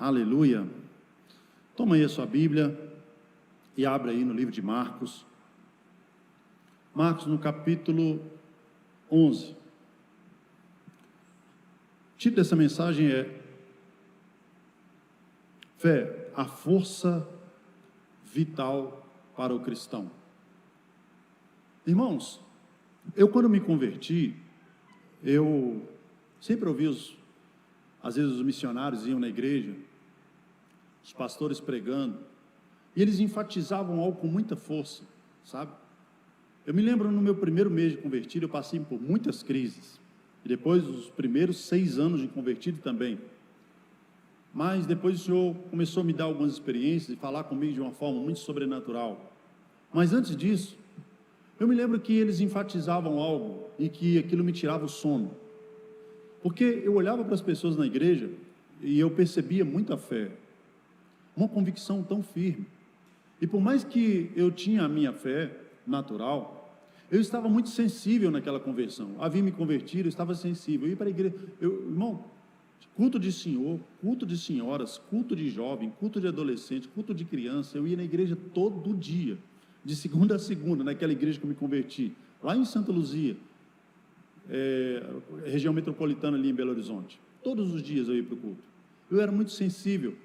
Aleluia. Toma aí a sua Bíblia e abre aí no livro de Marcos. Marcos no capítulo 11. O título dessa mensagem é Fé, a força vital para o cristão. Irmãos, eu quando me converti, eu sempre ouvi às vezes os missionários iam na igreja, os pastores pregando, e eles enfatizavam algo com muita força, sabe? Eu me lembro no meu primeiro mês de convertido, eu passei por muitas crises, e depois os primeiros 6 anos de convertido também, mas depois o Senhor começou a me dar algumas experiências e falar comigo de uma forma muito sobrenatural. Mas antes disso, eu me lembro que eles enfatizavam algo e que aquilo me tirava o sono, porque eu olhava para as pessoas na igreja e eu percebia muita fé, uma convicção tão firme, e por mais que eu tinha a minha fé natural, eu estava muito sensível naquela conversão. Havia me convertido, eu estava sensível, eu ia para a igreja, irmão, culto de senhor, culto de senhoras, culto de jovem, culto de adolescente, culto de criança, eu ia na igreja todo dia, de segunda a segunda, naquela igreja que eu me converti, lá em Santa Luzia, região metropolitana ali em Belo Horizonte. Todos os dias eu ia para o culto. Eu era muito sensível,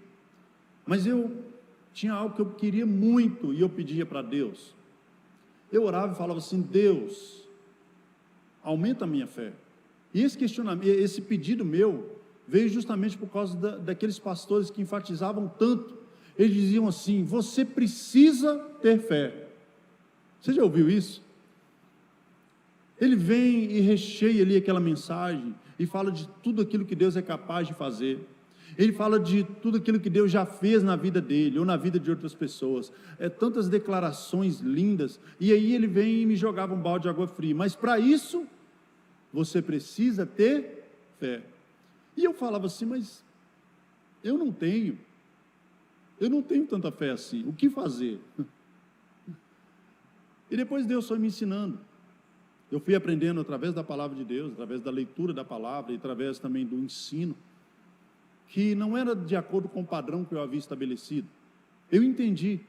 mas eu tinha algo que eu queria muito e eu pedia para Deus. Eu orava e falava assim: Deus, aumenta a minha fé. E esse questionamento, esse pedido meu veio justamente por causa daqueles pastores que enfatizavam tanto. Eles diziam assim: você precisa ter fé. Você já ouviu isso? Ele vem e recheia ali aquela mensagem e fala de tudo aquilo que Deus é capaz de fazer. Ele fala de tudo aquilo que Deus já fez na vida dele ou na vida de outras pessoas. Tantas declarações lindas. E aí ele vem e me jogava um balde de água fria. Mas para isso, você precisa ter fé. E eu falava assim: mas eu não tenho tanta fé assim, o que fazer? E depois Deus foi me ensinando, eu fui aprendendo através da palavra de Deus, através da leitura da palavra e através também do ensino, que não era de acordo com o padrão que eu havia estabelecido. Eu entendi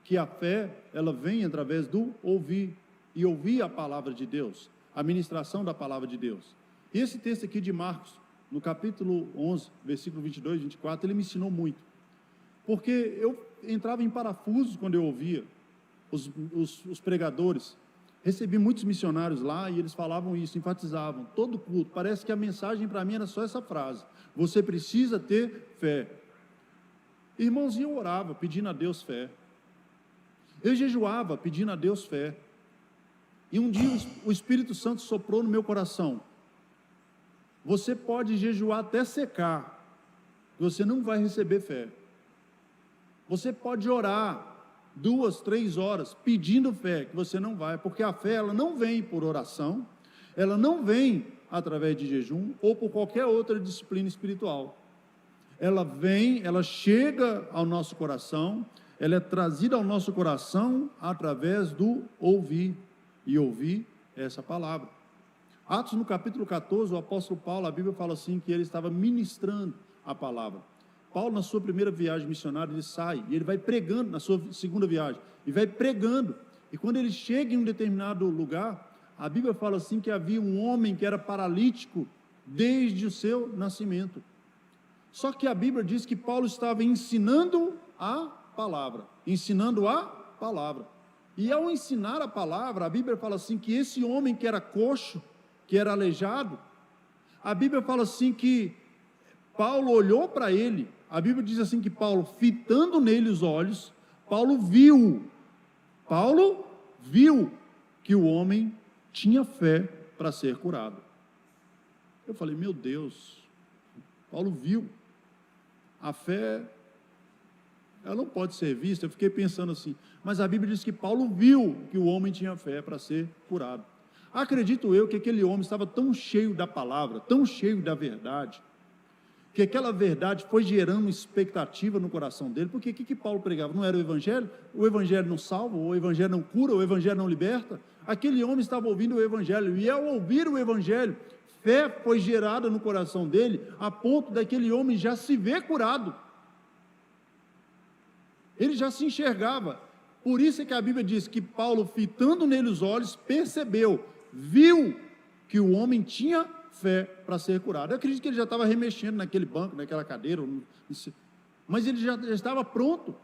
que a fé, ela vem através do ouvir, e ouvir a palavra de Deus, a ministração da palavra de Deus. E esse texto aqui de Marcos, no capítulo 11, versículo 22, 24, ele me ensinou muito, porque eu entrava em parafusos quando eu ouvia os pregadores. Recebi muitos missionários lá e eles falavam isso, enfatizavam, todo culto, parece que a mensagem para mim era só essa frase: você precisa ter fé. Irmãos, eu orava pedindo a Deus fé, eu jejuava pedindo a Deus fé, e um dia o Espírito Santo soprou no meu coração: você pode jejuar até secar, você não vai receber fé. Você pode orar 2, 3 horas pedindo fé, que você não vai, porque a fé, ela não vem por oração, ela não vem através de jejum ou por qualquer outra disciplina espiritual. Ela vem, ela chega ao nosso coração, ela é trazida ao nosso coração através do ouvir, e ouvir essa palavra. Atos no capítulo 14, o apóstolo Paulo, a Bíblia fala assim, que ele estava ministrando a palavra. Paulo, na sua primeira viagem missionária, ele sai, e ele vai pregando, na sua segunda viagem, e vai pregando, e quando ele chega em um determinado lugar, a Bíblia fala assim, que havia um homem que era paralítico, desde o seu nascimento. Só que a Bíblia diz que Paulo estava ensinando a palavra, e ao ensinar a palavra, a Bíblia fala assim, que esse homem que era coxo, que era aleijado, a Bíblia fala assim que Paulo olhou para ele, a Bíblia diz assim que Paulo, fitando nele os olhos, Paulo viu que o homem tinha fé para ser curado. Eu falei: meu Deus, Paulo viu, a fé, ela não pode ser vista. Eu fiquei pensando assim, mas a Bíblia diz que Paulo viu que o homem tinha fé para ser curado. Acredito eu que aquele homem estava tão cheio da palavra, tão cheio da verdade, que aquela verdade foi gerando expectativa no coração dele, porque o que Paulo pregava? Não era o Evangelho? O Evangelho não salva, o Evangelho não cura, o Evangelho não liberta? Aquele homem estava ouvindo o Evangelho, e ao ouvir o Evangelho, fé foi gerada no coração dele, a ponto daquele homem já se ver curado. Ele já se enxergava. Por isso é que a Bíblia diz que Paulo, fitando nele os olhos, percebeu, viu que o homem tinha fé para ser curado. Eu acredito que ele já estava remexendo naquele banco, naquela cadeira, mas ele já estava pronto.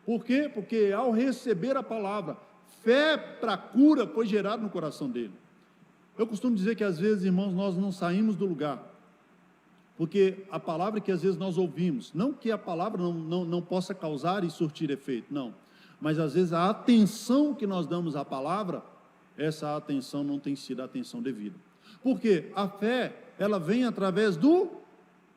Por quê? Porque ao receber a palavra, fé para a cura foi gerada no coração dele. Eu costumo dizer que às vezes, irmãos, nós não saímos do lugar, porque a palavra que às vezes nós ouvimos, não que a palavra não possa causar e surtir efeito, não, mas às vezes a atenção que nós damos à palavra, essa atenção não tem sido a atenção devida. Porque a fé, ela vem através do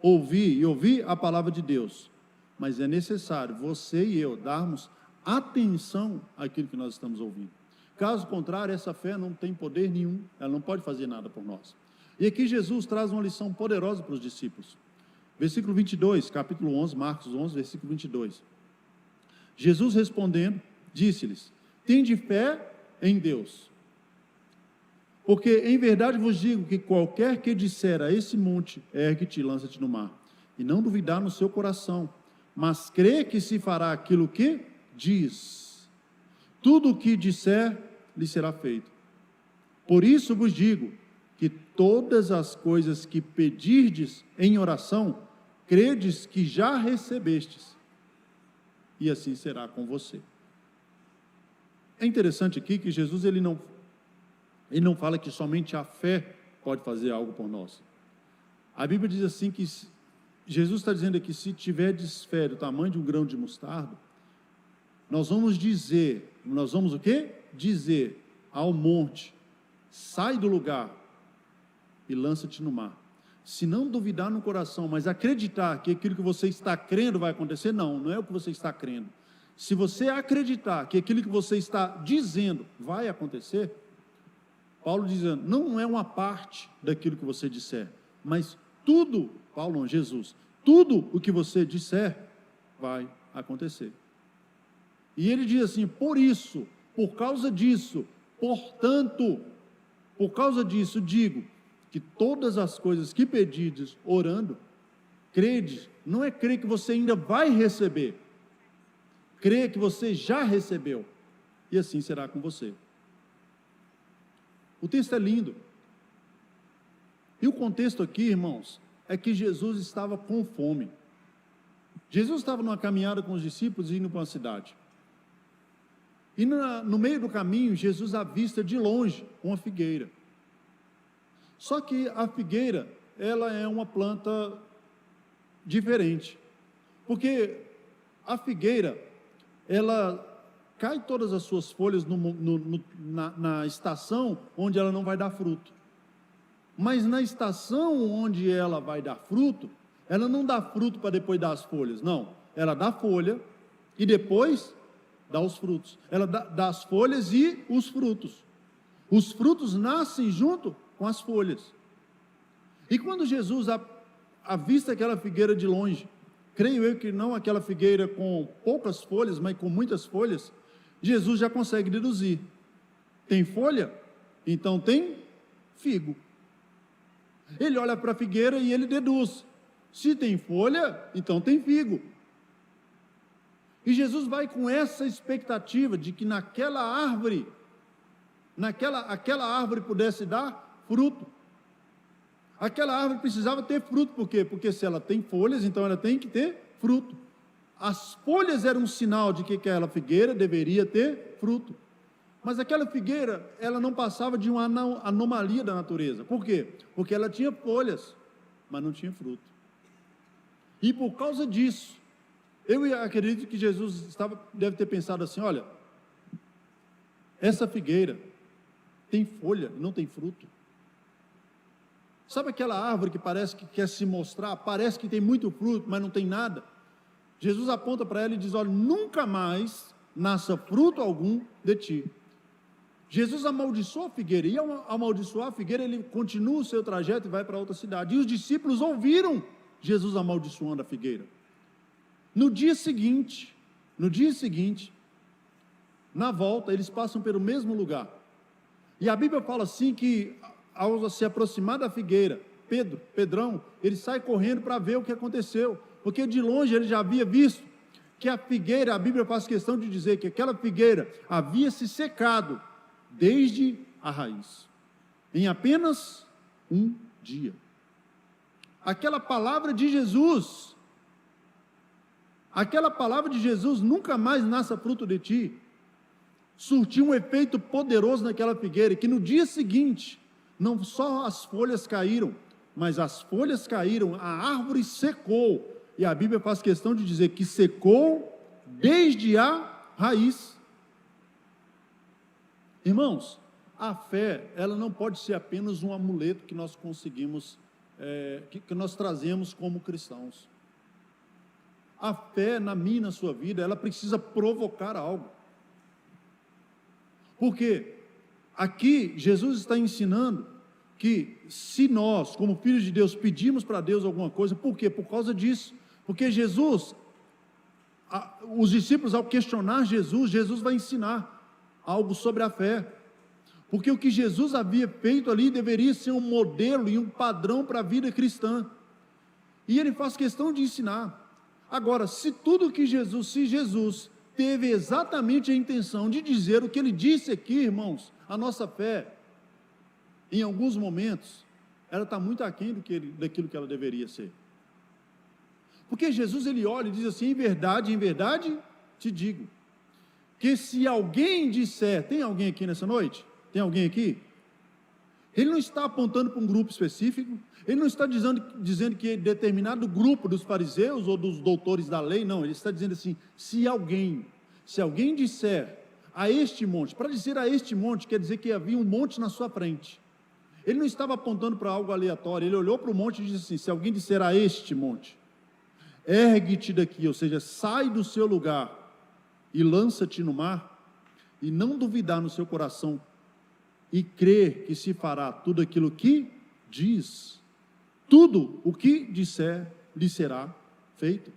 ouvir, e ouvir a palavra de Deus. Mas é necessário você e eu darmos atenção àquilo que nós estamos ouvindo. Caso contrário, essa fé não tem poder nenhum, ela não pode fazer nada por nós. E aqui Jesus traz uma lição poderosa para os discípulos. Versículo 22, capítulo 11, Marcos 11, versículo 22. Jesus respondendo, disse-lhes: tende fé em Deus. Porque em verdade vos digo que qualquer que disser a esse monte, ergue-te e lança-te no mar, e não duvidar no seu coração, mas crê que se fará aquilo que diz, tudo o que disser lhe será feito. Por isso vos digo que todas as coisas que pedirdes em oração, credes que já recebestes, e assim será com você. É interessante aqui que Jesus ele não fala que somente a fé pode fazer algo por nós. A Bíblia diz assim que Jesus está dizendo aqui, se tiverdes fé do tamanho de um grão de mostarda, nós vamos o quê? Dizer ao monte, sai do lugar e lança-te no mar. Se não duvidar no coração, mas acreditar que aquilo que você está crendo vai acontecer, não é o que você está crendo. Se você acreditar que aquilo que você está dizendo vai acontecer, Paulo dizendo, não é uma parte daquilo que você disser, mas tudo, Jesus, tudo o que você disser vai acontecer. E ele diz assim, por isso, por causa disso, portanto, por causa disso digo, que todas as coisas que pedides orando, crede, não é crer que você ainda vai receber, crê que você já recebeu, e assim será com você. O texto é lindo, e o contexto aqui, irmãos, é que Jesus estava com fome. Jesus estava numa caminhada com os discípulos indo para uma cidade, e no meio do caminho, Jesus avista de longe uma figueira. Só que a figueira, ela é uma planta diferente, porque a figueira, ela cai todas as suas folhas na estação onde ela não vai dar fruto, mas na estação onde ela vai dar fruto, ela não dá fruto para depois dar as folhas, não, ela dá folha e depois dá os frutos, ela dá as folhas e os frutos nascem junto com as folhas. E quando Jesus avista aquela figueira de longe, creio eu que não aquela figueira com poucas folhas, mas com muitas folhas, Jesus já consegue deduzir, tem folha? Então tem figo. Ele olha para a figueira e ele deduz, se tem folha, então tem figo. E Jesus vai com essa expectativa de que naquela árvore, aquela árvore pudesse dar fruto. Aquela árvore precisava ter fruto, por quê? Porque se ela tem folhas, então ela tem que ter fruto. As folhas eram um sinal de que aquela figueira deveria ter fruto. Mas aquela figueira, ela não passava de uma anomalia da natureza. Por quê? Porque ela tinha folhas, mas não tinha fruto. E por causa disso, eu acredito que Jesus deve ter pensado assim, olha, essa figueira tem folha e não tem fruto. Sabe aquela árvore que parece que quer se mostrar, parece que tem muito fruto, mas não tem nada? Jesus aponta para ela e diz, olha, nunca mais nasça fruto algum de ti. Jesus amaldiçoou a figueira, e ao amaldiçoar a figueira, ele continua o seu trajeto e vai para outra cidade. E os discípulos ouviram Jesus amaldiçoando a figueira. No dia seguinte, na volta, eles passam pelo mesmo lugar. E a Bíblia fala assim que, ao se aproximar da figueira, Pedrão, ele sai correndo para ver o que aconteceu, porque de longe ele já havia visto que a figueira, a Bíblia faz questão de dizer que aquela figueira havia se secado desde a raiz, em apenas um dia. Aquela palavra de Jesus nunca mais nasça fruto de ti, surtiu um efeito poderoso naquela figueira, que no dia seguinte, não só as folhas caíram, mas as folhas caíram, a árvore secou, e a Bíblia faz questão de dizer que secou desde a raiz. Irmãos, a fé, ela não pode ser apenas um amuleto que nós conseguimos, que nós trazemos como cristãos. A fé na minha e na sua vida, ela precisa provocar algo. Porque aqui Jesus está ensinando que se nós, como filhos de Deus, pedimos para Deus alguma coisa, por quê? Por causa disso. Porque Jesus, os discípulos, ao questionar Jesus vai ensinar algo sobre a fé. Porque o que Jesus havia feito ali deveria ser um modelo e um padrão para a vida cristã. E ele faz questão de ensinar. Agora, se Jesus teve exatamente a intenção de dizer o que ele disse aqui, irmãos, a nossa fé, em alguns momentos, ela está muito aquém daquilo que ela deveria ser. Porque Jesus, ele olha e diz assim, em verdade te digo, que se alguém disser, tem alguém aqui nessa noite? Tem alguém aqui? Ele não está apontando para um grupo específico, ele não está dizendo que determinado grupo dos fariseus ou dos doutores da lei, não, ele está dizendo assim, se alguém disser a este monte, para dizer a este monte, quer dizer que havia um monte na sua frente, ele não estava apontando para algo aleatório, ele olhou para o monte e disse assim, se alguém disser a este monte, ergue-te daqui, ou seja, sai do seu lugar, e lança-te no mar, e não duvidar no seu coração, e crer que se fará tudo aquilo que diz, tudo o que disser lhe será feito.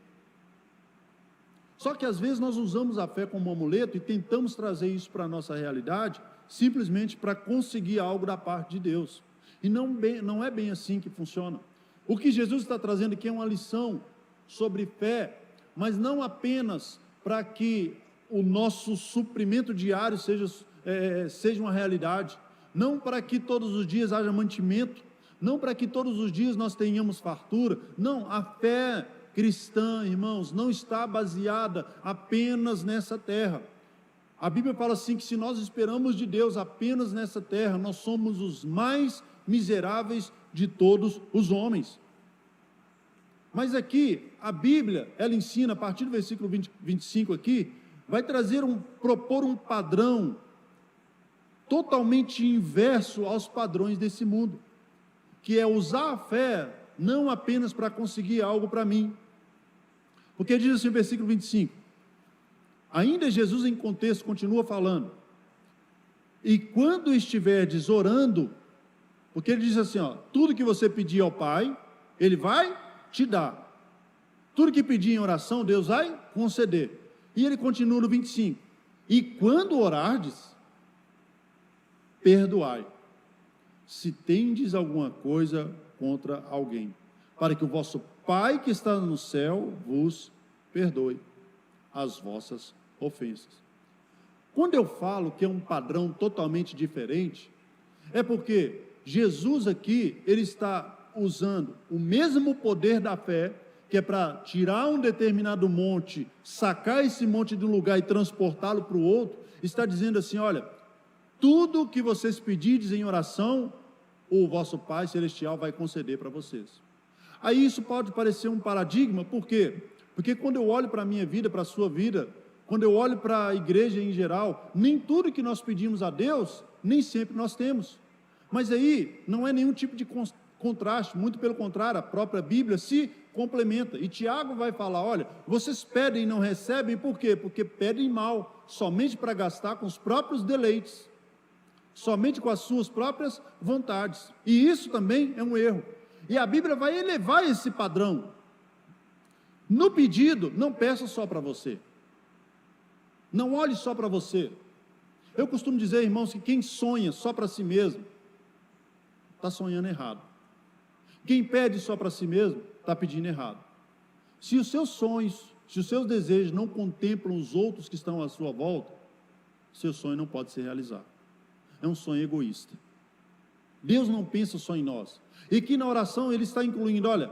Só que às vezes nós usamos a fé como um amuleto e tentamos trazer isso para a nossa realidade, simplesmente para conseguir algo da parte de Deus, e não é bem assim que funciona. O que Jesus está trazendo aqui é uma lição sobre fé, mas não apenas para que o nosso suprimento diário seja uma realidade, não para que todos os dias haja mantimento, não para que todos os dias nós tenhamos fartura, não, a fé cristã, irmãos, não está baseada apenas nessa terra. A Bíblia fala assim, que se nós esperamos de Deus apenas nessa terra, nós somos os mais miseráveis de todos os homens. Mas aqui, a Bíblia, ela ensina, a partir do versículo 25 aqui, vai propor um padrão totalmente inverso aos padrões desse mundo, que é usar a fé não apenas para conseguir algo para mim, porque diz assim o versículo 25, ainda Jesus em contexto continua falando, e quando estiverdes orando, porque ele diz assim, tudo que você pedir ao Pai, Ele vai te dar, tudo que pedir em oração, Deus vai conceder, e ele continua no 25, e quando orardes, perdoai, se tendes alguma coisa contra alguém, para que o vosso Pai que está no céu vos perdoe as vossas ofensas. Quando eu falo que é um padrão totalmente diferente, é porque Jesus aqui, ele está usando o mesmo poder da fé, que é para tirar um determinado monte, sacar esse monte de um lugar e transportá-lo para o outro, está dizendo assim, olha, tudo que vocês pedirdes em oração, o vosso Pai Celestial vai conceder para vocês. Aí isso pode parecer um paradigma, por quê? Porque quando eu olho para a minha vida, para a sua vida, quando eu olho para a igreja em geral, nem tudo que nós pedimos a Deus, nem sempre nós temos. Mas aí não é nenhum tipo de contraste, muito pelo contrário, a própria Bíblia se complementa. E Tiago vai falar, olha, vocês pedem e não recebem, por quê? Porque pedem mal, somente para gastar com os próprios deleites, somente com as suas próprias vontades. E isso também é um erro. E a Bíblia vai elevar esse padrão. No pedido, não peça só para você. Não olhe só para você. Eu costumo dizer, irmãos, que quem sonha só para si mesmo, está sonhando errado. Quem pede só para si mesmo, está pedindo errado. Se os seus sonhos, se os seus desejos não contemplam os outros que estão à sua volta, seu sonho não pode ser realizado. É um sonho egoísta. Deus não pensa só em nós. E aqui na oração ele está incluindo, olha,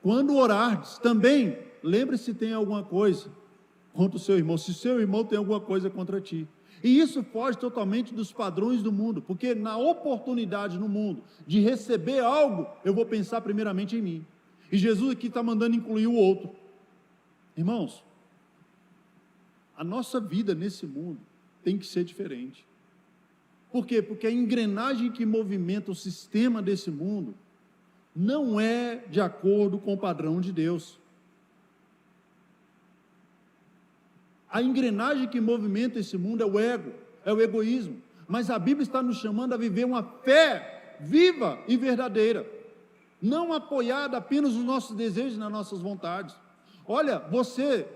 quando orardes, também lembre-se se tem alguma coisa contra o seu irmão, se seu irmão tem alguma coisa contra ti. E isso foge totalmente dos padrões do mundo, porque na oportunidade no mundo de receber algo, eu vou pensar primeiramente em mim. E Jesus aqui está mandando incluir o outro. Irmãos, a nossa vida nesse mundo tem que ser diferente. Por quê? Porque a engrenagem que movimenta o sistema desse mundo não é de acordo com o padrão de Deus. A engrenagem que movimenta esse mundo é o ego, é o egoísmo. Mas a Bíblia está nos chamando a viver uma fé viva e verdadeira, não apoiada apenas nos nossos desejos e nas nossas vontades. Olha,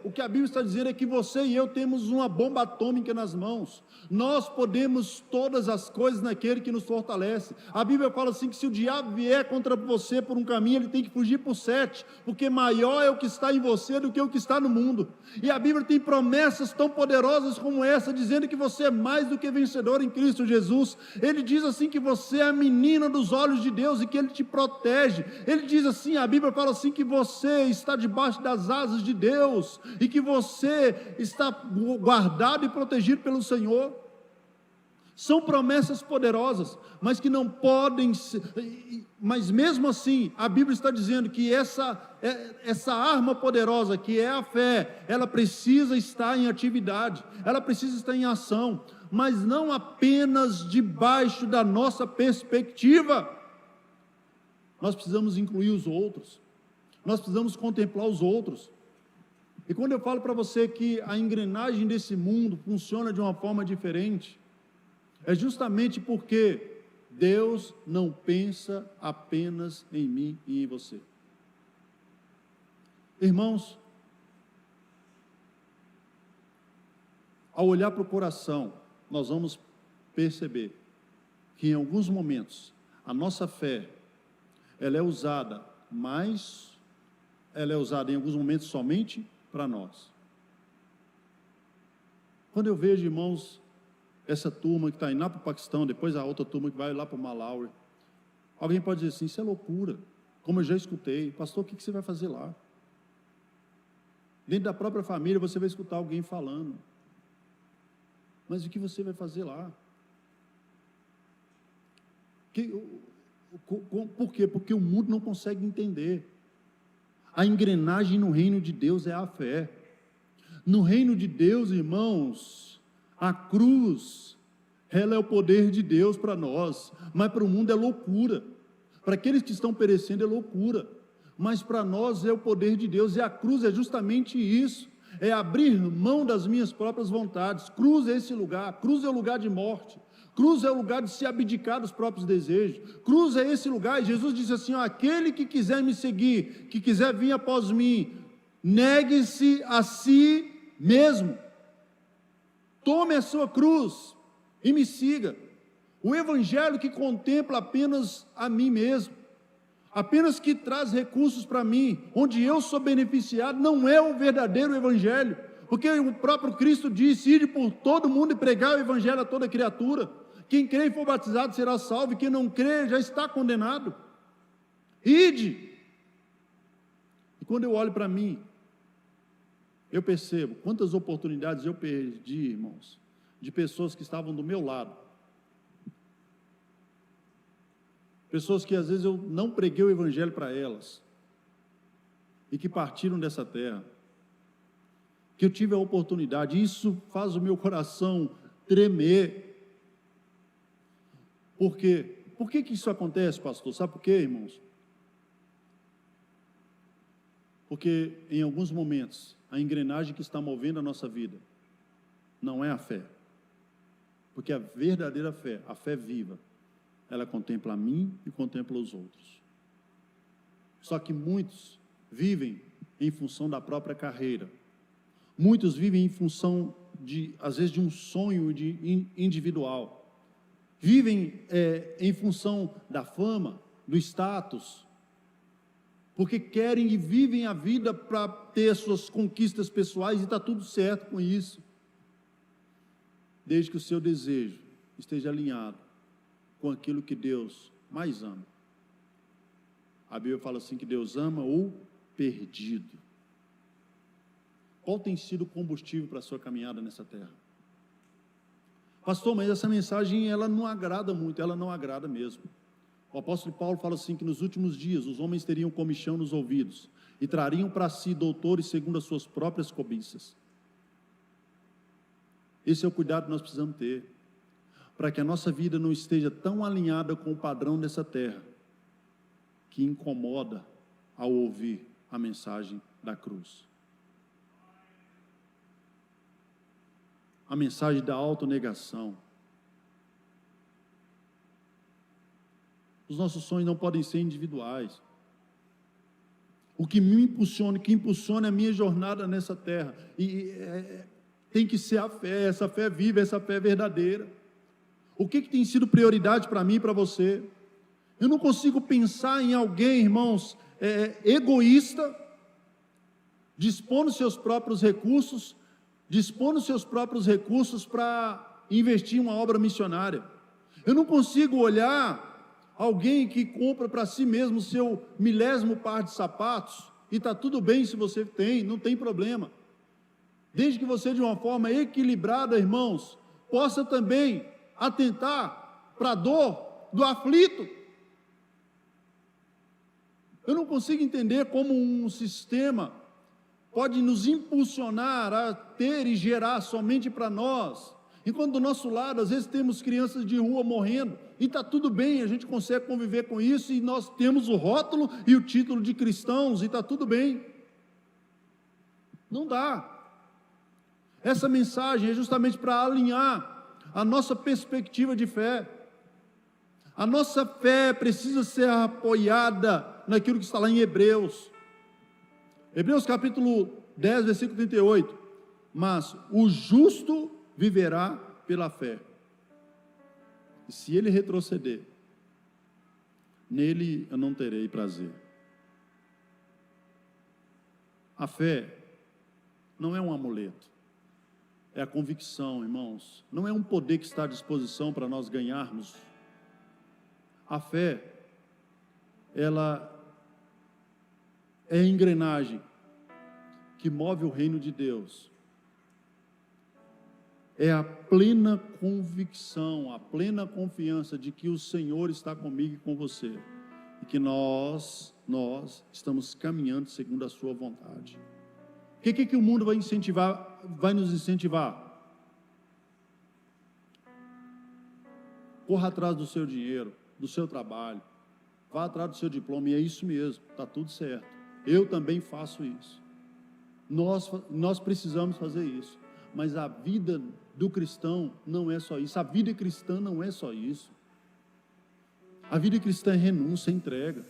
o que a Bíblia está dizendo é que você e eu temos uma bomba atômica nas mãos. Nós podemos todas as coisas naquele que nos fortalece. A Bíblia fala assim que se o diabo vier contra você por um caminho, ele tem que fugir por 7, porque maior é o que está em você do que o que está no mundo. E a Bíblia tem promessas tão poderosas como essa, dizendo que você é mais do que vencedor em Cristo Jesus. Ele diz assim que você é a menina dos olhos de Deus e que Ele te protege. Ele diz assim, a Bíblia fala assim que você está debaixo das asas de Deus e que você está guardado e protegido pelo Senhor. São promessas poderosas, mas que não podem ser, mas mesmo assim, a Bíblia está dizendo que essa arma poderosa que é a fé, ela precisa estar em atividade, ela precisa estar em ação, mas não apenas debaixo da nossa perspectiva. Nós precisamos incluir os outros, nós precisamos contemplar os outros. E quando eu falo para você que a engrenagem desse mundo funciona de uma forma diferente, é justamente porque Deus não pensa apenas em mim e em você. Irmãos, ao olhar para o coração, nós vamos perceber que em alguns momentos a nossa fé, ela é usada em alguns momentos somente para nós. Quando eu vejo, irmãos, essa turma que está indo lá para o Paquistão, depois a outra turma que vai lá para o Malawi, alguém pode dizer assim, isso é loucura, como eu já escutei, pastor, o que você vai fazer lá? Dentro da própria família você vai escutar alguém falando, mas o que você vai fazer lá? Por quê? Porque o mundo não consegue entender. A engrenagem no reino de Deus é a fé. No reino de Deus, irmãos, a cruz, ela é o poder de Deus para nós, mas para o mundo é loucura. Para aqueles que estão perecendo é loucura, mas para nós é o poder de Deus, e a cruz é justamente isso, é abrir mão das minhas próprias vontades. Cruz é esse lugar, cruz é o lugar de morte, cruz é o lugar de se abdicar dos próprios desejos, cruz é esse lugar, e Jesus disse assim, ó, aquele que quiser me seguir, que quiser vir após mim, negue-se a si mesmo, tome a sua cruz e me siga. O evangelho que contempla apenas a mim mesmo, apenas que traz recursos para mim, onde eu sou beneficiado, não é o verdadeiro evangelho, porque o próprio Cristo disse, ide por todo mundo e pregar o evangelho a toda criatura, quem crê e for batizado será salvo, e quem não crê já está condenado. Ide. E quando eu olho para mim, eu percebo quantas oportunidades eu perdi, irmãos, de pessoas que estavam do meu lado, pessoas que às vezes eu não preguei o evangelho para elas, e que partiram dessa terra, que eu tive a oportunidade, isso faz o meu coração tremer. Por quê? Por que isso acontece, pastor? Sabe por quê, irmãos? Porque em alguns momentos, a engrenagem que está movendo a nossa vida, não é a fé, porque a verdadeira fé, a fé viva, ela contempla a mim e contempla os outros. Só que muitos vivem em função da própria carreira, muitos vivem em função às vezes de um sonho individual, vivem em função da fama, do status, porque querem e vivem a vida para ter suas conquistas pessoais, e está tudo certo com isso, desde que o seu desejo esteja alinhado com aquilo que Deus mais ama. A Bíblia fala assim que Deus ama o perdido. Qual tem sido o combustível para a sua caminhada nessa terra? Pastor, mas essa mensagem ela não agrada muito, ela não agrada mesmo. O apóstolo Paulo fala assim que nos últimos dias os homens teriam comichão nos ouvidos e trariam para si doutores segundo as suas próprias cobiças. Esse é o cuidado que nós precisamos ter, para que a nossa vida não esteja tão alinhada com o padrão dessa terra, que incomoda ao ouvir a mensagem da cruz. A mensagem da autonegação. Os nossos sonhos não podem ser individuais. O que me impulsiona, que impulsiona a minha jornada nessa terra, tem que ser a fé, essa fé viva, essa fé verdadeira. O que tem sido prioridade para mim e para você? Eu não consigo pensar em alguém, irmãos, egoísta, dispondo seus próprios recursos, para investir em uma obra missionária. Eu não consigo olhar alguém que compra para si mesmo o seu 1000º par de sapatos, e está tudo bem se você tem, não tem problema. Desde que você, de uma forma equilibrada, irmãos, possa também atentar para a dor do aflito. Eu não consigo entender como um sistema pode nos impulsionar a ter e gerar somente para nós, enquanto do nosso lado, às vezes temos crianças de rua morrendo, e está tudo bem, a gente consegue conviver com isso, e nós temos o rótulo e o título de cristãos, e está tudo bem. Não dá. Essa mensagem é justamente para alinhar a nossa perspectiva de fé. A nossa fé precisa ser apoiada naquilo que está lá em Hebreus. Hebreus capítulo 10, versículo 38. Mas o justo viverá pela fé. E se ele retroceder, nele eu não terei prazer. A fé não é um amuleto. É a convicção, irmãos. Não é um poder que está à disposição para nós ganharmos. A fé, ela é a engrenagem que move o reino de Deus. É a plena convicção, a plena confiança de que o Senhor está comigo e com você. E que nós estamos caminhando segundo a sua vontade. O que o mundo vai nos incentivar? Corra atrás do seu dinheiro, do seu trabalho, vá atrás do seu diploma, e é isso mesmo, está tudo certo. Eu também faço isso. Nós precisamos fazer isso. Mas a vida do cristão não é só isso. A vida cristã não é só isso. A vida cristã é renúncia, é entrega.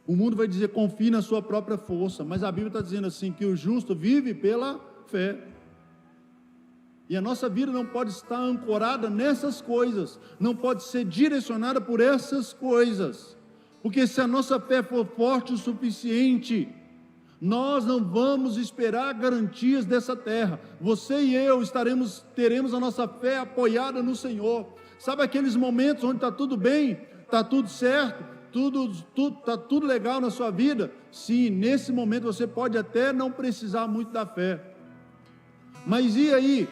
O mundo vai dizer, confie na sua própria força, mas a Bíblia está dizendo assim, que o justo vive pela fé. E a nossa vida não pode estar ancorada nessas coisas, não pode ser direcionada por essas coisas, porque se a nossa fé for forte o suficiente, nós não vamos esperar garantias dessa terra. Você e eu teremos a nossa fé apoiada no Senhor. Sabe aqueles momentos onde está tudo bem, está tudo certo, está tudo legal na sua vida? Sim, nesse momento você pode até não precisar muito da fé. Mas e aí?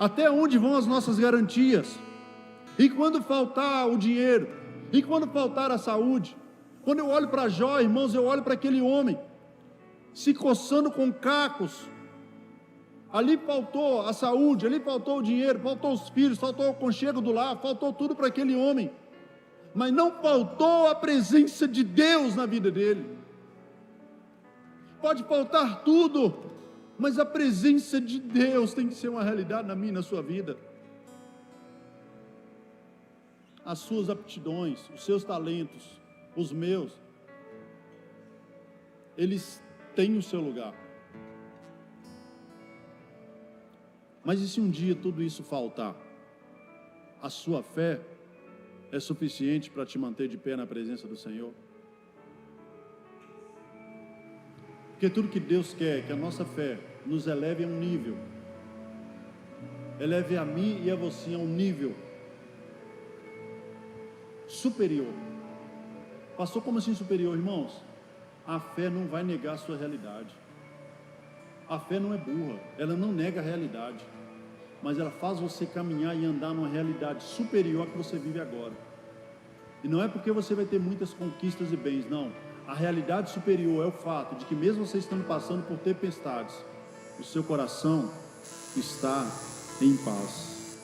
Até onde vão as nossas garantias? E quando faltar o dinheiro? E quando faltar a saúde? Quando eu olho para Jó, irmãos, eu olho para aquele homem se coçando com cacos. Ali faltou a saúde, ali faltou o dinheiro, faltou os filhos, faltou o aconchego do lar, faltou tudo para aquele homem. Mas não faltou a presença de Deus na vida dele. Pode faltar tudo, mas a presença de Deus tem que ser uma realidade na minha e na sua vida. As suas aptidões, os seus talentos, os meus, eles têm o seu lugar. Mas e se um dia tudo isso faltar? A sua fé é suficiente para te manter de pé na presença do Senhor? Porque tudo que Deus quer é que a nossa fé nos eleve a um nível, eleve a mim e a você a um nível superior. Pastor, como assim superior, irmãos? A fé não vai negar a sua realidade. A fé não é burra, ela não nega a realidade, mas ela faz você caminhar e andar numa realidade superior à que você vive agora. E não é porque você vai ter muitas conquistas e bens, não. A realidade superior é o fato de que mesmo você estando passando por tempestades, o seu coração está em paz.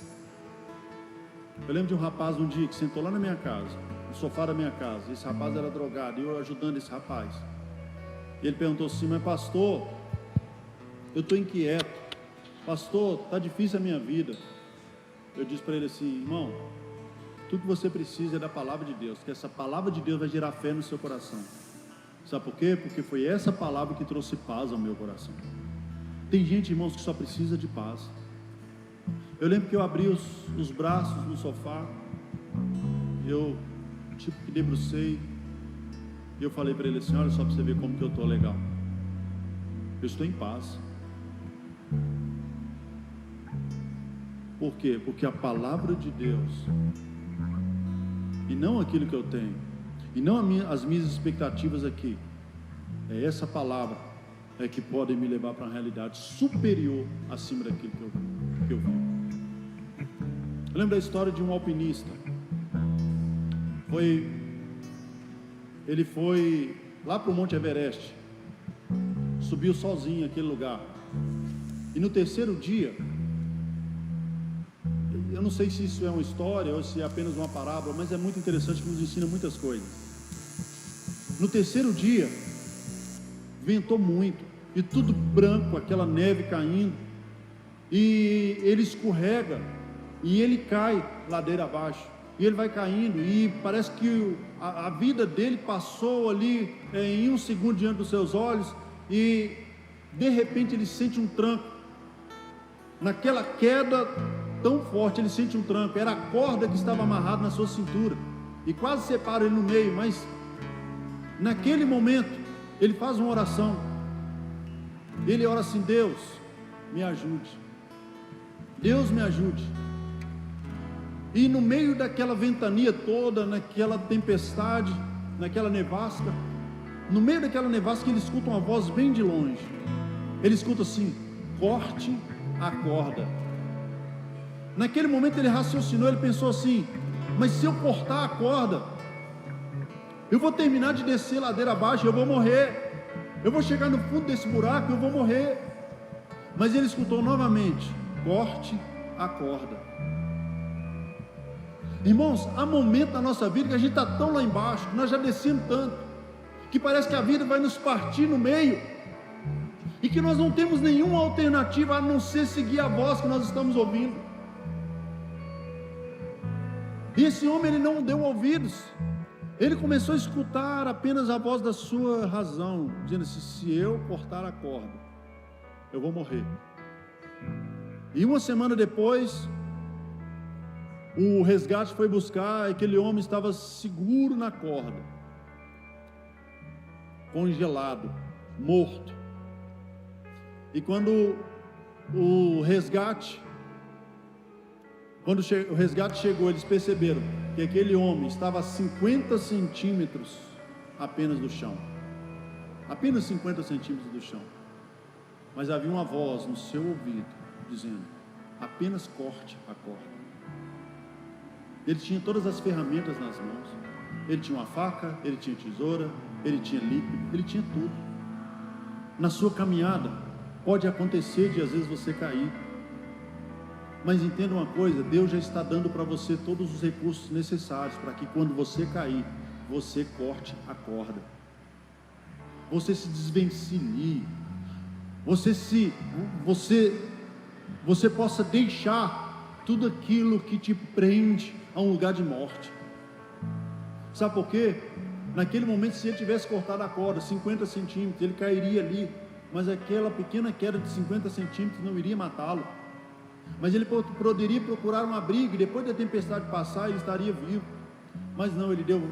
Eu lembro de um rapaz um dia que sentou lá na minha casa, no sofá da minha casa. Esse rapaz era drogado e eu ajudando esse rapaz. E ele perguntou assim: mas pastor, eu estou inquieto, pastor, está difícil a minha vida. Eu disse para ele assim: irmão, tudo que você precisa é da palavra de Deus, que essa palavra de Deus vai gerar fé no seu coração. Sabe por quê? Porque foi essa palavra que trouxe paz ao meu coração. Tem gente, irmãos, que só precisa de paz. Eu lembro que eu abri os braços no sofá, eu tipo que debrucei, e eu falei para ele assim: olha só para você ver como que eu estou legal, eu estou em paz. Por quê? Porque a palavra de Deus, e não aquilo que eu tenho, e não as minhas expectativas aqui, é essa palavra é que pode me levar para uma realidade superior acima daquilo que eu vivo. Eu lembro da história de um alpinista. Ele foi lá para o Monte Everest, subiu sozinho aquele lugar, e no terceiro dia, eu não sei se isso é uma história ou se é apenas uma parábola, mas é muito interessante, que nos ensina muitas coisas. No terceiro dia, ventou muito, e tudo branco, aquela neve caindo, e ele escorrega, e ele cai ladeira abaixo, e ele vai caindo, e parece que a vida dele passou ali em um segundo diante dos seus olhos, e de repente ele sente um tranco, naquela queda tão forte, ele sente um tranco, era a corda que estava amarrada na sua cintura, e quase separa ele no meio, mas naquele momento, ele faz uma oração, ele ora assim: Deus, me ajude, Deus me ajude. E no meio daquela ventania toda, naquela tempestade, naquela nevasca, no meio daquela nevasca, ele escuta uma voz bem de longe, ele escuta assim: corte a corda. Naquele momento ele raciocinou, ele pensou assim: mas se eu cortar a corda, eu vou terminar de descer ladeira abaixo, eu vou morrer, eu vou chegar no fundo desse buraco, eu vou morrer. Mas ele escutou novamente: corte a corda. Irmãos, há momentos na nossa vida que a gente está tão lá embaixo, que nós já descemos tanto, que parece que a vida vai nos partir no meio, e que nós não temos nenhuma alternativa a não ser seguir a voz que nós estamos ouvindo. E esse homem, ele não deu ouvidos, ele começou a escutar apenas a voz da sua razão, dizendo assim: se eu cortar a corda, eu vou morrer. E uma semana depois, o resgate foi buscar, aquele homem estava seguro na corda, congelado, morto. E quando o resgate chegou, eles perceberam que aquele homem estava a 50 centímetros apenas do chão, apenas 50 centímetros do chão, mas havia uma voz no seu ouvido dizendo: apenas corte a corda. Ele tinha todas as ferramentas nas mãos, ele tinha uma faca, ele tinha tesoura, ele tinha líquido, ele tinha tudo. Na sua caminhada pode acontecer de às vezes você cair, mas entenda uma coisa: Deus já está dando para você todos os recursos necessários para que quando você cair, você corte a corda, você se desvencilhe, você possa deixar tudo aquilo que te prende a um lugar de morte. Sabe por quê? Naquele momento, se ele tivesse cortado a corda 50 centímetros, ele cairia ali, mas aquela pequena queda de 50 centímetros não iria matá-lo, mas ele poderia procurar um abrigo, e depois da tempestade passar, ele estaria vivo. Mas não, ele deu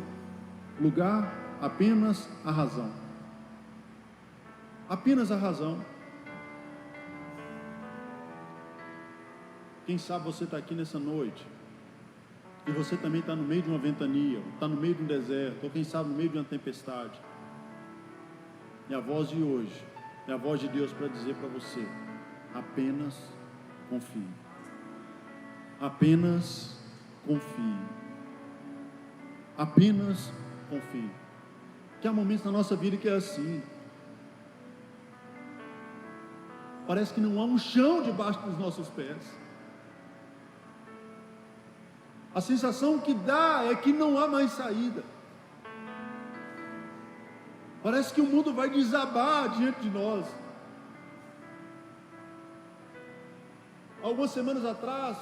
lugar apenas à razão. apenas a razão. Quem sabe você está aqui nessa noite e você também está no meio de uma ventania, está no meio de um deserto, ou quem sabe no meio de uma tempestade. E a voz de hoje é a voz de Deus para dizer para você: apenas confie. Apenas confie. Apenas confie. Que há momentos na nossa vida que é assim. Parece que não há um chão debaixo dos nossos pés. A sensação que dá é que não há mais saída. Parece que o mundo vai desabar diante de nós. Algumas semanas atrás,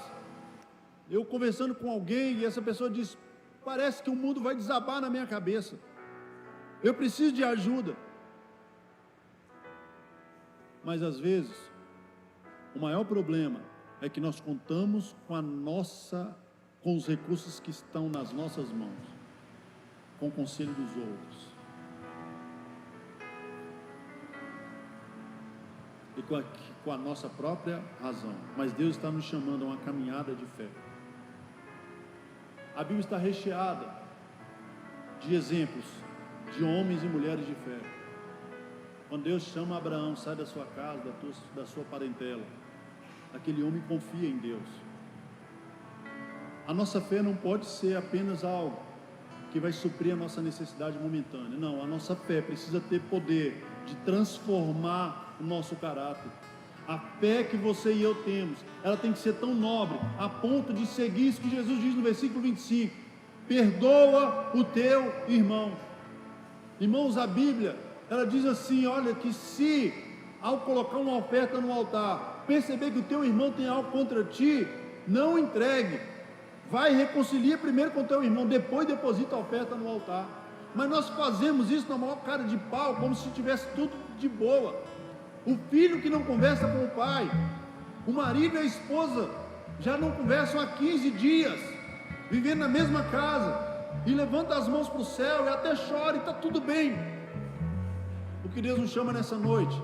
eu conversando com alguém, e essa pessoa disse: parece que o mundo vai desabar na minha cabeça. Eu preciso de ajuda. Mas às vezes, o maior problema é que nós contamos com os recursos que estão nas nossas mãos, com o conselho dos outros, e com a nossa própria razão. Mas Deus está nos chamando a uma caminhada de fé. A Bíblia está recheada de exemplos de homens e mulheres de fé. Quando Deus chama Abraão: sai da sua casa, da sua parentela, aquele homem confia em Deus. A nossa fé não pode ser apenas algo que vai suprir a nossa necessidade momentânea. Não, a nossa fé precisa ter poder de transformar o nosso caráter. A fé que você e eu temos, ela tem que ser tão nobre, a ponto de seguir isso que Jesus diz no versículo 25: perdoa o teu irmão. Irmãos, a Bíblia, ela diz assim: olha, que se ao colocar uma oferta no altar, perceber que o teu irmão tem algo contra ti, não entregue. Vai, reconcilia primeiro com o teu irmão, depois deposita a oferta no altar. Mas nós fazemos isso na maior cara de pau, como se tivesse tudo de boa. O filho que não conversa com o pai, o marido e a esposa já não conversam há 15 dias, vivendo na mesma casa, e levanta as mãos para o céu e até chora e está tudo bem. O que Deus nos chama nessa noite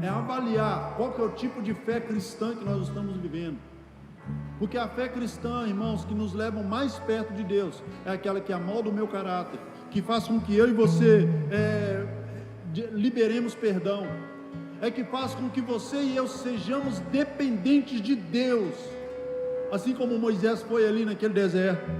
é avaliar qual que é o tipo de fé cristã que nós estamos vivendo. Porque a fé cristã, irmãos, que nos leva mais perto de Deus, é aquela que amolda o meu caráter, que faz com que eu e você liberemos perdão, é que faz com que você e eu sejamos dependentes de Deus, assim como Moisés foi ali naquele deserto.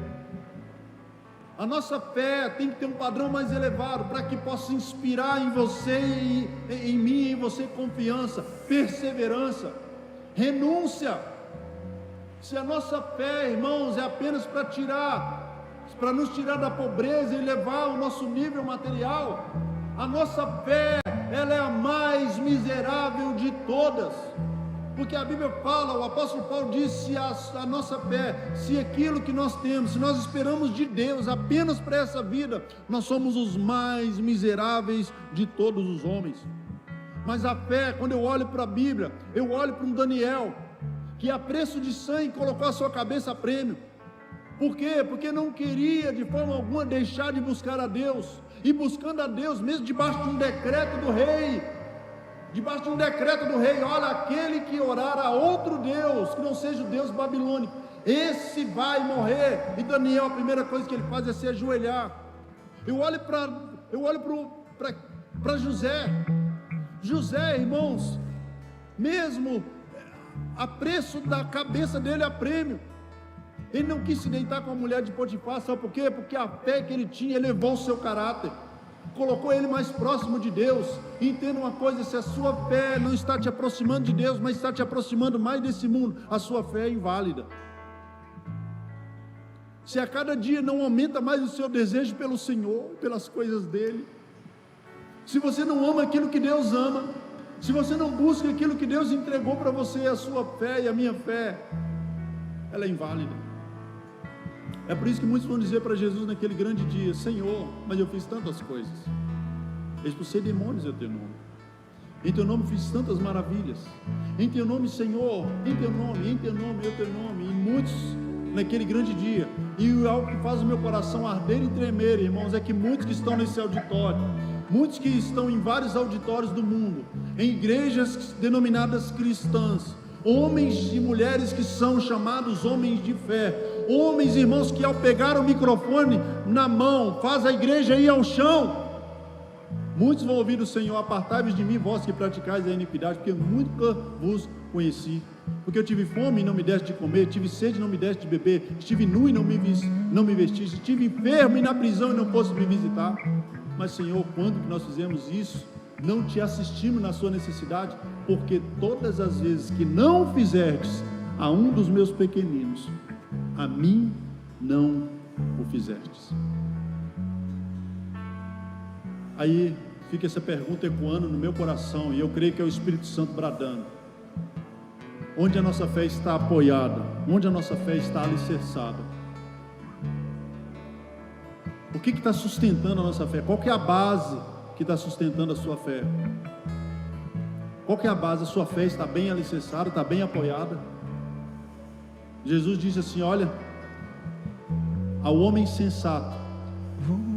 A nossa fé tem que ter um padrão mais elevado, para que possa inspirar em você e em mim e em você confiança, perseverança, renúncia. Se a nossa fé, irmãos, é apenas para nos tirar da pobreza e levar o nosso nível material, a nossa fé, ela é a mais miserável de todas. Porque a Bíblia fala, o apóstolo Paulo disse: a nossa fé, se aquilo que nós temos, se nós esperamos de Deus apenas para essa vida, nós somos os mais miseráveis de todos os homens. Mas a fé, quando eu olho para a Bíblia, eu olho para um Daniel, que a preço de sangue colocou a sua cabeça a prêmio. Por quê? Porque não queria de forma alguma deixar de buscar a Deus, e buscando a Deus, mesmo debaixo de um decreto do rei, olha, aquele que orar a outro Deus, que não seja o Deus babilônico, esse vai morrer. E Daniel, a primeira coisa que ele faz é se ajoelhar. Eu olho para José, irmãos, mesmo a preço da cabeça dele a prêmio, ele não quis se deitar com a mulher de Potifar. Sabe por quê? Porque a fé que ele tinha elevou o seu caráter, colocou ele mais próximo de Deus. E entenda uma coisa: se a sua fé não está te aproximando de Deus, mas está te aproximando mais desse mundo, a sua fé é inválida. Se a cada dia não aumenta mais o seu desejo pelo Senhor, pelas coisas dele, se você não ama aquilo que Deus ama, se você não busca aquilo que Deus entregou para você, a sua fé e a minha fé, ela é inválida. É por isso que muitos vão dizer para Jesus naquele grande dia: Senhor, mas eu fiz tantas coisas. Expulsei demônios em teu nome, em teu nome fiz tantas maravilhas, em teu nome, Senhor, em teu nome, e muitos naquele grande dia. E algo que faz o meu coração arder e tremer, irmãos, é que muitos que estão nesse auditório muitos que estão em vários auditórios do mundo, em igrejas denominadas cristãs, homens e mulheres que são chamados homens de fé, homens, irmãos, que ao pegar o microfone na mão, faz a igreja ir ao chão. Muitos vão ouvir o Senhor: apartai-vos de mim, vós que praticais a iniquidade, porque eu nunca vos conheci. Porque eu tive fome e não me deste de comer, tive sede e não me deste de beber, estive nu e não me vestiste, estive enfermo e na prisão e não fosse me visitar. Mas, Senhor, quando que nós fizemos isso? Não te assistimos na sua necessidade, porque todas as vezes que não fizerdes a um dos meus pequeninos, a mim não o fizerdes. Aí fica essa pergunta ecoando no meu coração, e eu creio que é o Espírito Santo bradando: onde a nossa fé está apoiada? Onde a nossa fé está alicerçada? O que está sustentando a nossa fé? Qual que é a base que está sustentando a sua fé? Qual que é a base? A sua fé está bem alicerçada, está bem apoiada? Jesus disse assim: olha, ao homem sensato,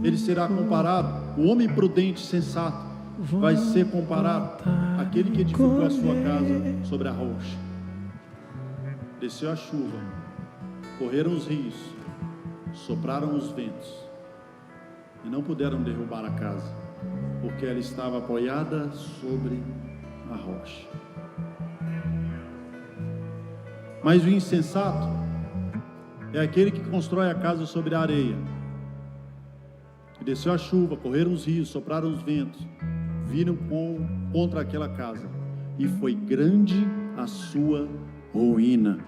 ele será comparado, o homem prudente, sensato, vai ser comparado àquele que edificou a sua casa sobre a rocha. Desceu a chuva, correram os rios, sopraram os ventos, e não puderam derrubar a casa, porque ela estava apoiada sobre a rocha. Mas o insensato é aquele que constrói a casa sobre a areia. E desceu a chuva, correram os rios, sopraram os ventos, viram contra aquela casa, e foi grande a sua ruína.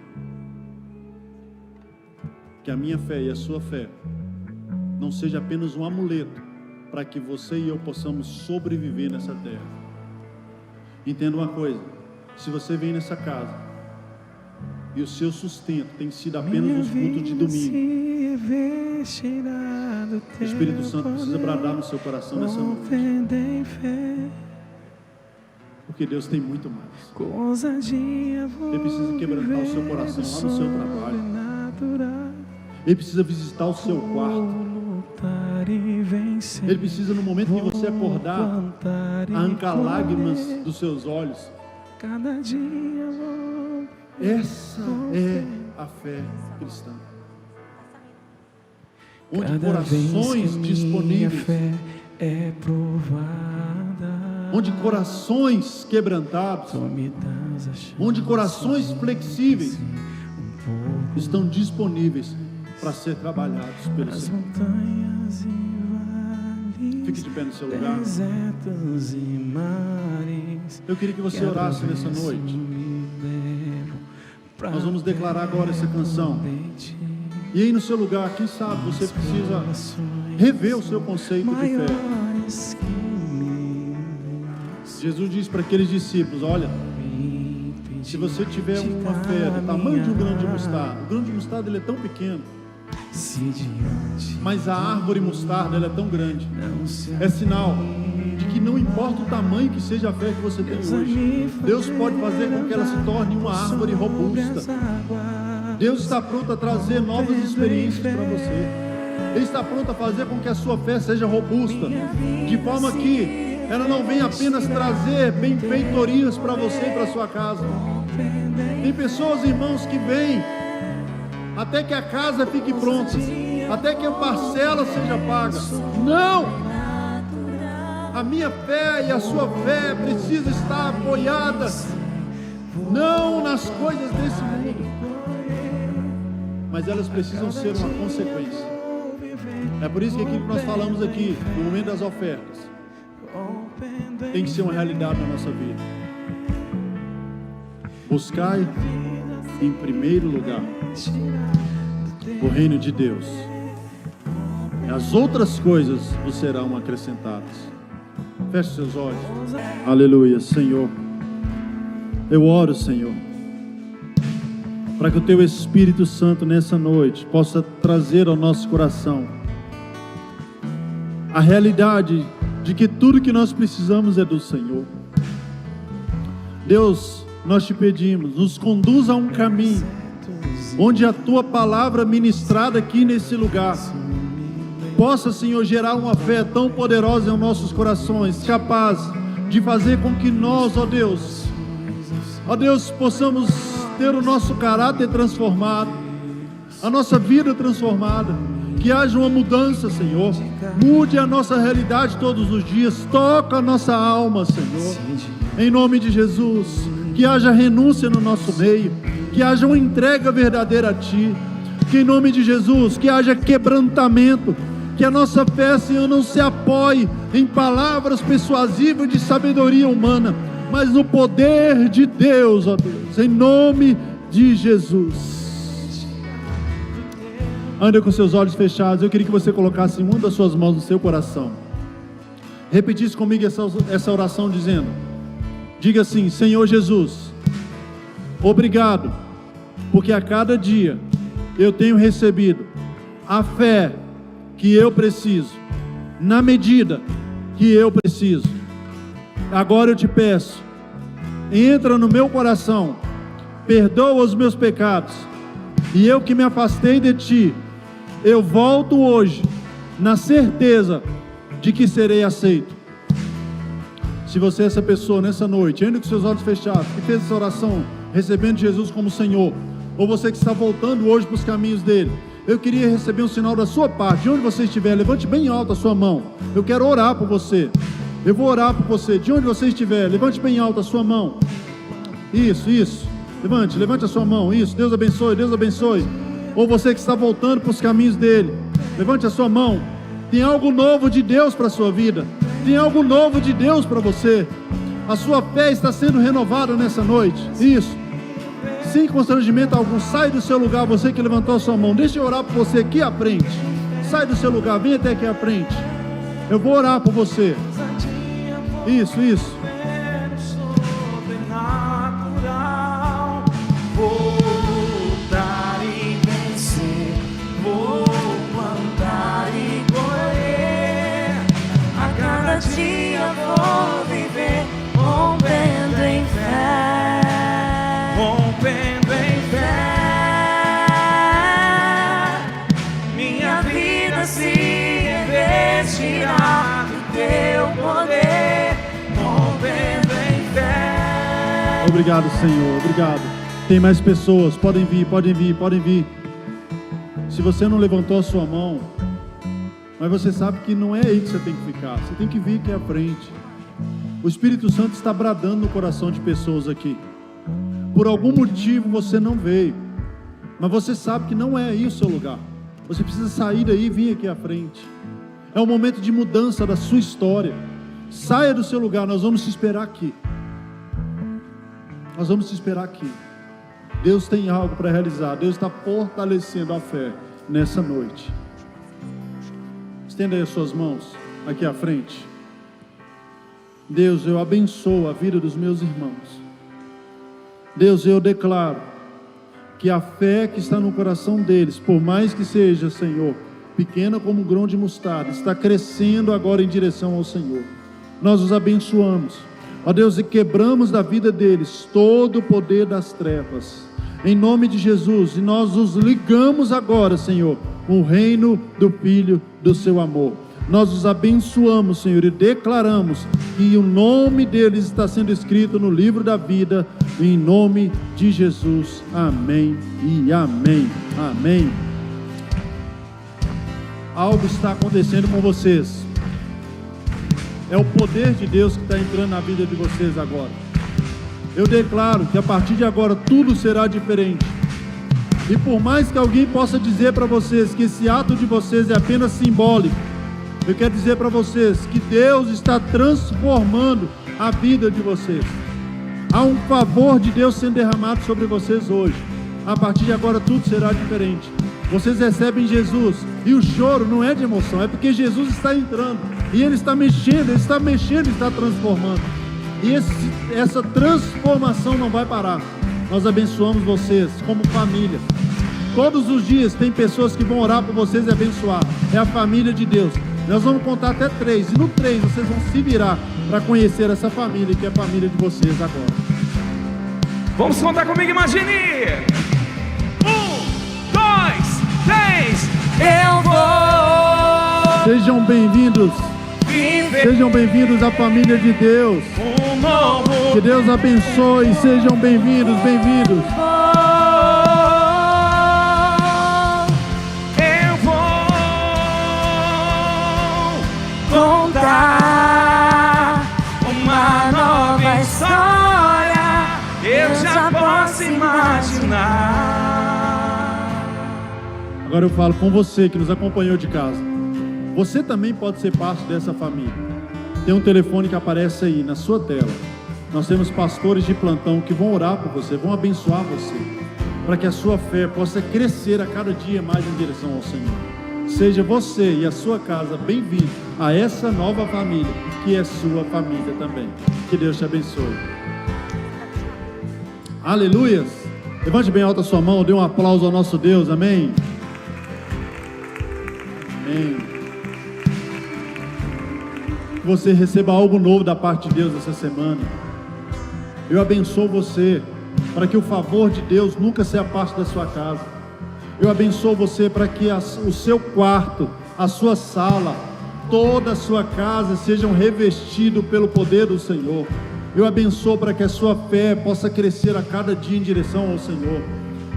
Que a minha fé e a sua fé não seja apenas um amuleto para que você e eu possamos sobreviver nessa terra. Entenda uma coisa: se você vem nessa casa e o seu sustento tem sido apenas os cultos de domingo, o Espírito Santo precisa bradar no seu coração nessa noite, porque Deus tem muito mais. Ele precisa quebrantar o seu coração lá no seu trabalho. Ele precisa visitar o seu quarto. Ele precisa, no momento que você acordar, arrancar lágrimas dos seus olhos. Essa é a fé cristã, onde corações disponíveis, onde corações quebrantados, onde corações flexíveis estão disponíveis para ser trabalhados pelo Senhor. Fique de pé no seu lugar. Eu queria que você orasse nessa noite. Nós vamos declarar agora essa canção. E aí no seu lugar, quem sabe você precisa rever o seu conceito de fé. Jesus disse para aqueles discípulos: olha, se você tiver uma fé do tamanho de um grão de mostarda, o grão de mostarda ele é tão pequeno, mas a árvore mostarda ela é tão grande. É sinal de que não importa o tamanho que seja a fé que você tem hoje, Deus pode fazer com que ela se torne uma árvore robusta. Deus está pronto a trazer novas experiências para você. Ele está pronto a fazer com que a sua fé seja robusta, de forma que ela não venha apenas trazer benfeitorias para você e para sua casa. Tem pessoas, irmãos, que vêm até que a casa fique pronta, até que a parcela seja paga. Não! A minha fé e a sua fé precisa estar apoiada não nas coisas desse mundo, mas elas precisam ser uma consequência. É por isso que aquilo que nós falamos aqui no momento das ofertas tem que ser uma realidade na nossa vida. Buscai em primeiro lugar o reino de Deus, e as outras coisas vos serão acrescentadas. Feche seus olhos. Aleluia. Senhor, eu oro, Senhor, para que o Teu Espírito Santo nessa noite possa trazer ao nosso coração a realidade de que tudo que nós precisamos é do Senhor. Deus, nós Te pedimos, nos conduza a um caminho onde a Tua palavra ministrada aqui nesse lugar possa, Senhor, gerar uma fé tão poderosa em nossos corações, capaz de fazer com que nós, ó Deus, possamos ter o nosso caráter transformado, a nossa vida transformada, que haja uma mudança, Senhor. Mude a nossa realidade todos os dias, toca a nossa alma, Senhor, em nome de Jesus. Que haja renúncia no nosso meio, que haja uma entrega verdadeira a Ti, que em nome de Jesus, que haja quebrantamento, que a nossa fé, Senhor, não se apoie em palavras persuasivas de sabedoria humana, mas no poder de Deus, ó Deus, em nome de Jesus. Anda com seus olhos fechados. Eu queria que você colocasse uma das suas mãos no seu coração, repetisse comigo essa oração dizendo, diga assim: Senhor Jesus, obrigado, porque a cada dia eu tenho recebido a fé que eu preciso, na medida que eu preciso. Agora eu te peço, entra no meu coração, perdoa os meus pecados, e eu que me afastei de Ti, eu volto hoje, na certeza de que serei aceito. Se você é essa pessoa nessa noite, ainda com seus olhos fechados, que fez essa oração, recebendo Jesus como Senhor, ou você que está voltando hoje para os caminhos dele, eu queria receber um sinal da sua parte. De onde você estiver, levante bem alto a sua mão. Eu quero orar por você. Eu vou orar por você. De onde você estiver, levante bem alto a sua mão. Isso. Levante a sua mão. Isso. Deus abençoe, Deus abençoe. Ou você que está voltando para os caminhos dele, levante a sua mão. Tem algo novo de Deus para a sua vida. Tem algo novo de Deus para você. A sua fé está sendo renovada nessa noite. Isso. Sem constrangimento algum, sai do seu lugar. Você que levantou a sua mão, deixa eu orar por você aqui à frente. Sai do seu lugar, vem até aqui à frente. Eu vou orar por você. Isso. Vou lutar e vencer, vou plantar e colher. A cada dia vou viver rompendo em fé. Rompendo em fé, minha vida se revestirá do Teu poder. Rompendo em fé. Obrigado, Senhor, obrigado. Tem mais pessoas, podem vir. Se você não levantou a sua mão, mas você sabe que não é aí que você tem que ficar, você tem que vir aqui à frente. O Espírito Santo está bradando no coração de pessoas aqui. Por algum motivo você não veio, mas você sabe que não é aí o seu lugar. Você precisa sair daí e vir aqui à frente. É um momento de mudança da sua história. Saia do seu lugar, nós vamos te esperar aqui. Deus tem algo para realizar. Deus está fortalecendo a fé nessa noite. Estenda aí as suas mãos aqui à frente. Deus, eu abençoo a vida dos meus irmãos. Deus, eu declaro que a fé que está no coração deles, por mais que seja, Senhor, pequena como um grão de mostarda, está crescendo agora em direção ao Senhor. Nós os abençoamos, ó Deus, e quebramos da vida deles todo o poder das trevas, em nome de Jesus, e nós os ligamos agora, Senhor, o reino do Filho do seu amor. Nós os abençoamos, Senhor, e declaramos que o nome deles está sendo escrito no livro da vida, em nome de Jesus. Amém e amém. Amém. Algo está acontecendo com vocês. É o poder de Deus que está entrando na vida de vocês agora. Eu declaro que a partir de agora tudo será diferente. E por mais que alguém possa dizer para vocês que esse ato de vocês é apenas simbólico, eu quero dizer para vocês que Deus está transformando a vida de vocês. Há um favor de Deus sendo derramado sobre vocês hoje. A partir de agora tudo será diferente. Vocês recebem Jesus, e o choro não é de emoção, é porque Jesus está entrando, e Ele está mexendo, está transformando. E essa transformação não vai parar. Nós abençoamos vocês como família. Todos os dias tem pessoas que vão orar por vocês e abençoar. É a família de Deus. Nós vamos contar até 3, e no 3 vocês vão se virar para conhecer essa família, que é a família de vocês agora. Vamos contar comigo, imagine! 1, 2, 3, eu vou Sejam bem-vindos. Sejam bem-vindos à família de Deus. Que Deus abençoe. Sejam bem-vindos, bem-vindos. Eu vou contar uma nova história. Eu já posso imaginar. Agora eu falo com você que nos acompanhou de casa. Você também pode ser parte dessa família. Tem um telefone que aparece aí na sua tela. Nós temos pastores de plantão que vão orar por você, vão abençoar você, para que a sua fé possa crescer a cada dia mais em direção ao Senhor. Seja você e a sua casa bem-vindos a essa nova família, que é sua família também. Que Deus te abençoe. Aleluias! Levante bem alta a sua mão, dê um aplauso ao nosso Deus, amém? Amém. Que você receba algo novo da parte de Deus essa semana. Eu abençoo você para que o favor de Deus nunca se afaste da sua casa. Eu abençoo você para que o seu quarto, a sua sala, toda a sua casa sejam revestidos pelo poder do Senhor. Eu abençoo para que a sua fé possa crescer a cada dia em direção ao Senhor.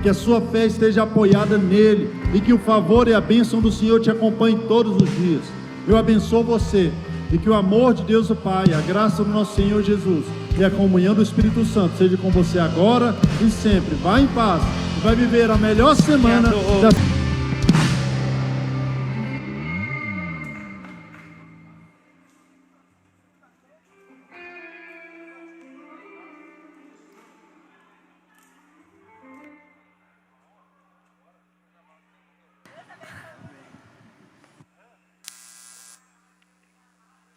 Que a sua fé esteja apoiada nele e que o favor e a bênção do Senhor te acompanhem todos os dias. Eu abençoo você e que o amor de Deus o Pai, a graça do nosso Senhor Jesus e a comunhão do Espírito Santo seja com você agora e sempre. Vá em paz e vai viver a melhor semana da